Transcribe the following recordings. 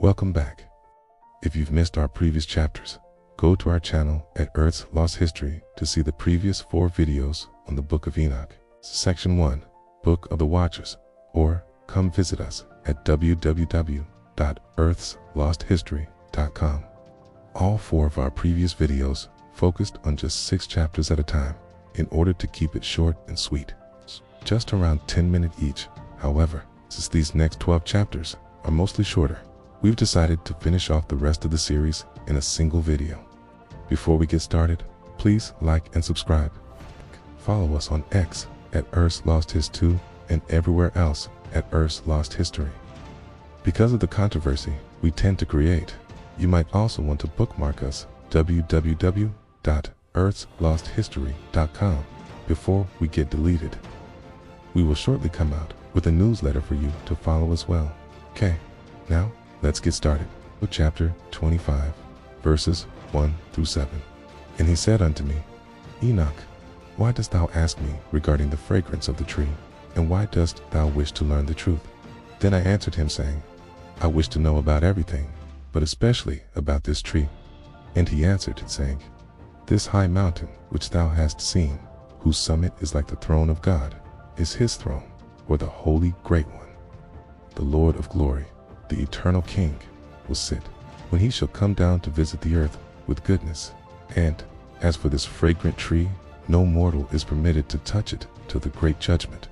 Welcome back. If you've missed our previous chapters, go to our channel at Earth's Lost History to see the previous 4 videos on the Book of Enoch, Section 1, Book of the Watchers, or come visit us at www.earthslosthistory.com. All 4 of our previous videos focused on just 6 chapters at a time in order to keep it short and sweet, just around 10 minutes each. However, since these next 12 chapters are mostly shorter, we've decided to finish off the rest of the series in a single video. Before we get started, please like and subscribe. Follow us on X at Earth's Lost His 2 and everywhere else at Earth's Lost History. Because of the controversy we tend to create, you might also want to bookmark us www.earthslosthistory.com before we get deleted. We will shortly come out with a newsletter for you to follow as well. Okay, now let's get started with chapter 25, verses 1 through 7. And he said unto me, Enoch, why dost thou ask me regarding the fragrance of the tree, and why dost thou wish to learn the truth? Then I answered him, saying, I wish to know about everything, but especially about this tree. And he answered, saying, This high mountain which thou hast seen, whose summit is like the throne of God, is his throne, or the holy great one. The Lord of glory, the eternal King, will sit, when he shall come down to visit the earth with goodness. And as for this fragrant tree, no mortal is permitted to touch it till the great judgment,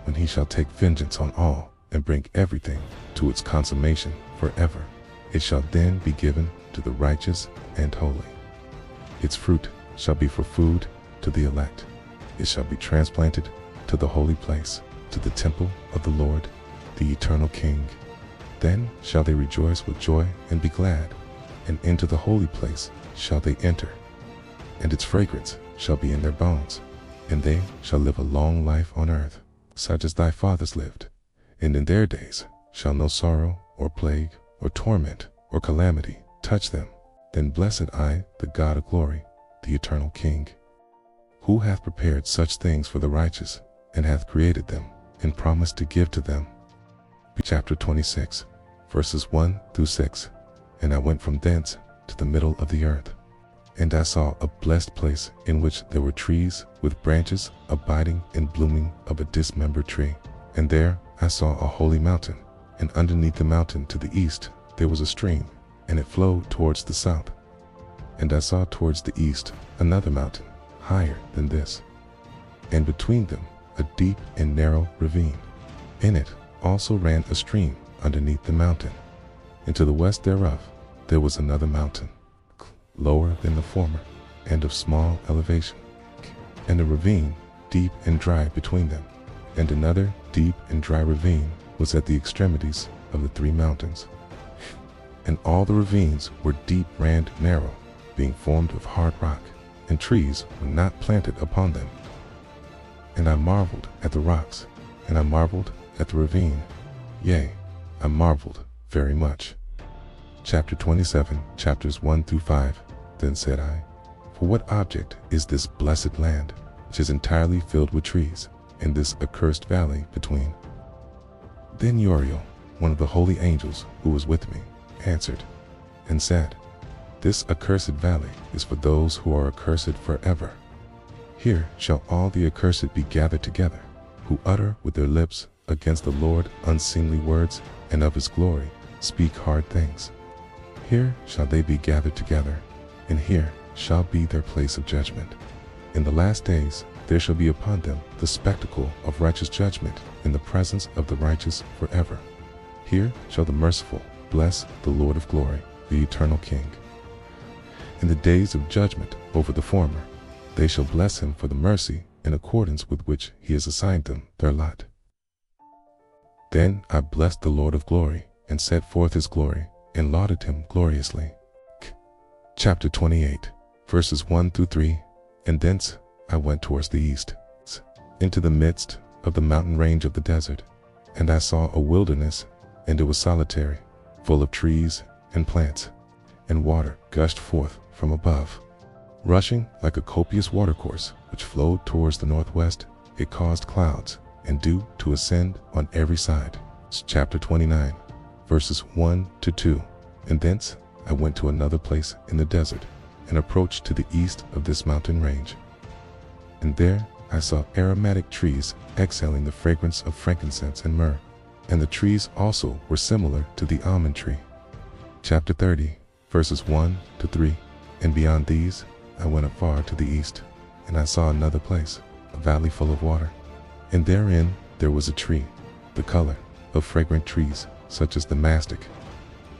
when he shall take vengeance on all, and bring everything to its consummation forever. It shall then be given to the righteous and holy. Its fruit shall be for food to the elect. It shall be transplanted to the holy place, to the temple of the Lord, the eternal King. Then shall they rejoice with joy and be glad, and into the holy place shall they enter. And its fragrance shall be in their bones, and they shall live a long life on earth, such as thy fathers lived. And in their days shall no sorrow or plague or torment or calamity touch them. Then blessed I, the God of glory, the eternal King, who hath prepared such things for the righteous, and hath created them, and promised to give to them. Chapter 26, verses 1 through 6. And I went from thence to the middle of the earth, and I saw a blessed place in which there were trees with branches abiding and blooming of a dismembered tree. And there I saw a holy mountain, and underneath the mountain to the east there was a stream, and it flowed towards the south. And I saw towards the east another mountain, higher than this, and between them a deep and narrow ravine. In it also ran a stream underneath the mountain, and to the west thereof there was another mountain, lower than the former, and of small elevation, and a ravine deep and dry between them. And another deep and dry ravine was at the extremities of the 3 mountains. And all the ravines were deep and narrow, being formed of hard rock, and trees were not planted upon them. And I marveled at the rocks, and I marveled at the ravine, yea, I marveled very much. Chapter 27, chapters 1 through 5. Then said I, For what object is this blessed land, which is entirely filled with trees, and this accursed valley between? Then Uriel, one of the holy angels who was with me, answered and said, This accursed valley is for those who are accursed forever. Here shall all the accursed be gathered together, who utter with their lips against the Lord unseemly words, and of his glory speak hard things. Here shall they be gathered together, and here shall be their place of judgment. In the last days there shall be upon them the spectacle of righteous judgment in the presence of the righteous forever. Here shall the merciful bless the Lord of glory, the eternal King. In the days of judgment over the former, they shall bless him for the mercy in accordance with which he has assigned them their lot. Then I blessed the Lord of glory, and set forth his glory, and lauded him gloriously. Chapter 28, verses 1 through 3. And thence I went towards the east, into the midst of the mountain range of the desert, and I saw a wilderness, and it was solitary, full of trees and plants, and water gushed forth from above. Rushing like a copious watercourse which flowed towards the northwest, it caused clouds and dew to ascend on every side. Chapter 29, verses 1 to 2. And thence I went to another place in the desert, and approached to the east of this mountain range. And there I saw aromatic trees exhaling the fragrance of frankincense and myrrh, and the trees also were similar to the almond tree. Chapter 30, verses 1 to 3. And beyond these I went afar to the east, and I saw another place, a valley full of water. And therein there was a tree, the color of fragrant trees, such as the mastic.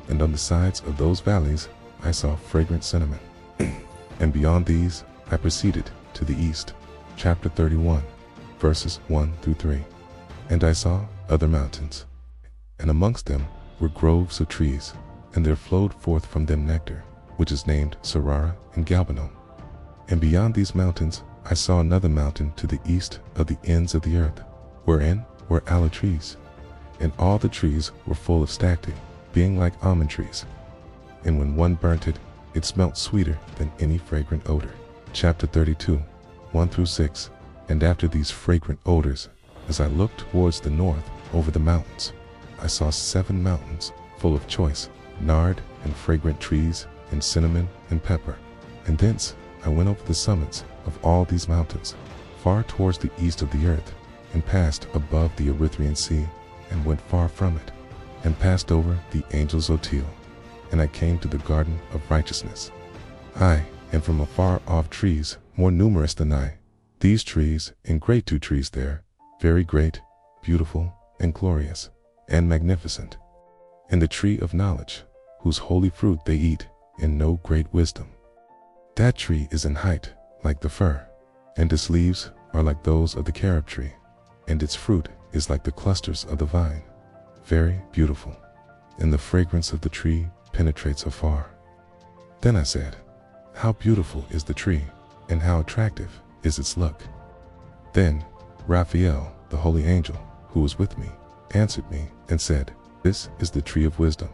And on the sides of those valleys I saw fragrant cinnamon. And beyond these I proceeded to the east. Chapter 31, verses 1 through 3. And I saw other mountains, and amongst them were groves of trees, and there flowed forth from them nectar, which is named Sarara and Galbanum. And beyond these mountains I saw another mountain to the east of the ends of the earth, wherein were aloe trees, and all the trees were full of stacte, being like almond trees. And when one burnt it, it smelt sweeter than any fragrant odor. Chapter 32, 1 through 6. And after these fragrant odors, as I looked towards the north over the mountains, I saw 7 mountains full of choice nard and fragrant trees and cinnamon and pepper. And thence I went over the summits of all these mountains, far towards the east of the earth, and passed above the Erythraean Sea, and went far from it, and passed over the angel's Otil, and I came to the garden of righteousness. Aye, and from afar off trees more numerous than I, these trees and great 2 trees there, very great, beautiful, and glorious, and magnificent. And the tree of knowledge, whose holy fruit they eat, and know great wisdom. That tree is in height like the fir, and its leaves are like those of the carob tree, and its fruit is like the clusters of the vine, very beautiful, and the fragrance of the tree penetrates afar. Then I said, how beautiful is the tree, and how attractive is its look. Then Raphael, the holy angel, who was with me, answered me and said, this is the tree of wisdom,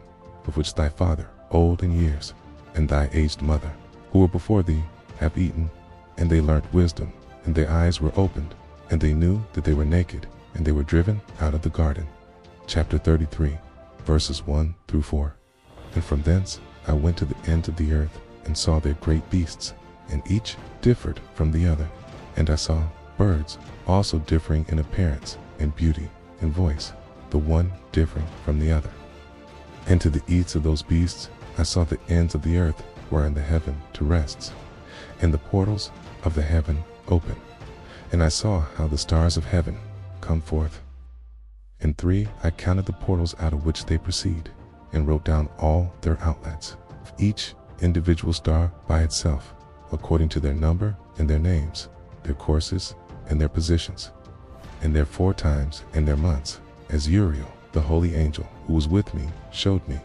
of which thy father, old in years, and thy aged mother, who were before thee, have eaten, and they learnt wisdom, and their eyes were opened, and they knew that they were naked, and they were driven out of the garden. Chapter 33, verses 1 through 4. And from thence I went to the ends of the earth, and saw their great beasts, and each differed from the other. And I saw birds also differing in appearance, and beauty, and voice, the one differing from the other. And to the east of those beasts I saw the ends of the earth wherein the heaven to rests, and the portals of the heaven open. And I saw how the stars of heaven come forth. And 3 I counted the portals out of which they proceed, and wrote down all their outlets, each individual star by itself, according to their number and their names, their courses and their positions, and their 4 times and their months, as Uriel, the holy angel who was with me, showed me.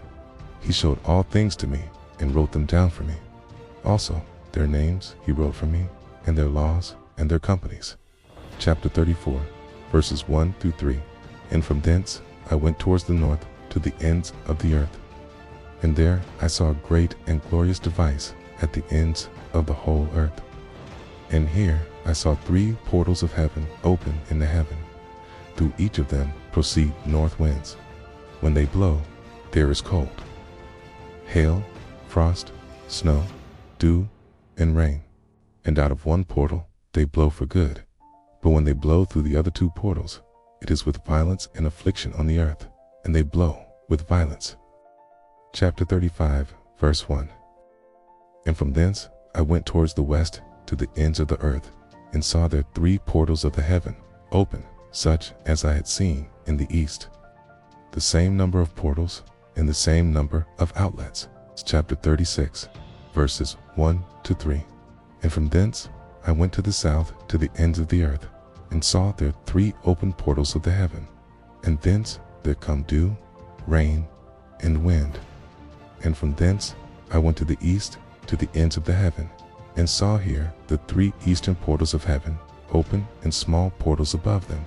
He showed all things to me, and wrote them down for me. Also their names he wrote for me, and their laws and their companies. Chapter 34, verses 1 through 3. And from thence I went towards the north to the ends of the earth. And there I saw a great and glorious device at the ends of the whole earth. And here I saw 3 portals of heaven open in the heaven. Through each of them proceed north winds. When they blow, there is cold, hail, frost, snow, dew, and rain. And out of one portal they blow for good. But when they blow through the other 2 portals, it is with violence and affliction on the earth, and they blow with violence. Chapter 35, verse 1. And from thence I went towards the west to the ends of the earth, and saw there 3 portals of the heaven open, such as I had seen in the east. The same number of portals, and the same number of outlets. Chapter 36, verses 1 to 3. And from thence I went to the south to the ends of the earth, and saw there 3 open portals of the heaven, and thence there come dew, rain, and wind. And from thence I went to the east to the ends of the heaven, and saw here the 3 eastern portals of heaven open, and small portals above them.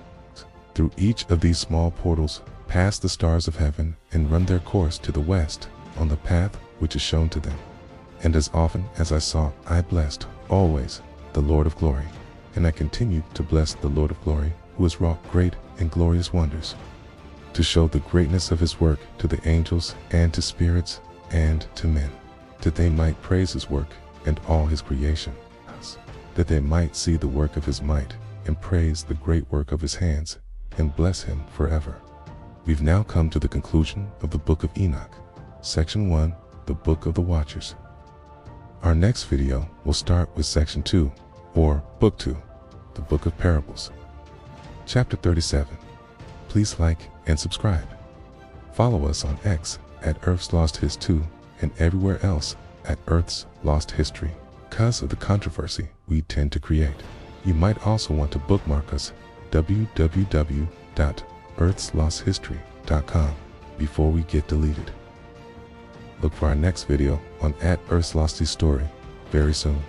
Through each of these small portals pass the stars of heaven, and run their course to the west on the path which is shown to them. And as often as I saw, I blessed always the Lord of glory. And I continued to bless the Lord of glory, who has wrought great and glorious wonders. to show the greatness of his work to the angels and to spirits and to men, that they might praise his work and all his creation, that they might see the work of his might and praise the great work of his hands and bless him forever. We've now come to the conclusion of the Book of Enoch, Section 1, the Book of the Watchers. Our next video will start with Section 2, or Book 2, the Book of Parables. Chapter 37. Please like and subscribe. Follow us on X at Earth's Lost His 2 and everywhere else at Earth's Lost History. Because of the controversy we tend to create, you might also want to bookmark us www.earthslosthistory.com before we get deleted. Look for our next video on @Earth's Lost His Story very soon.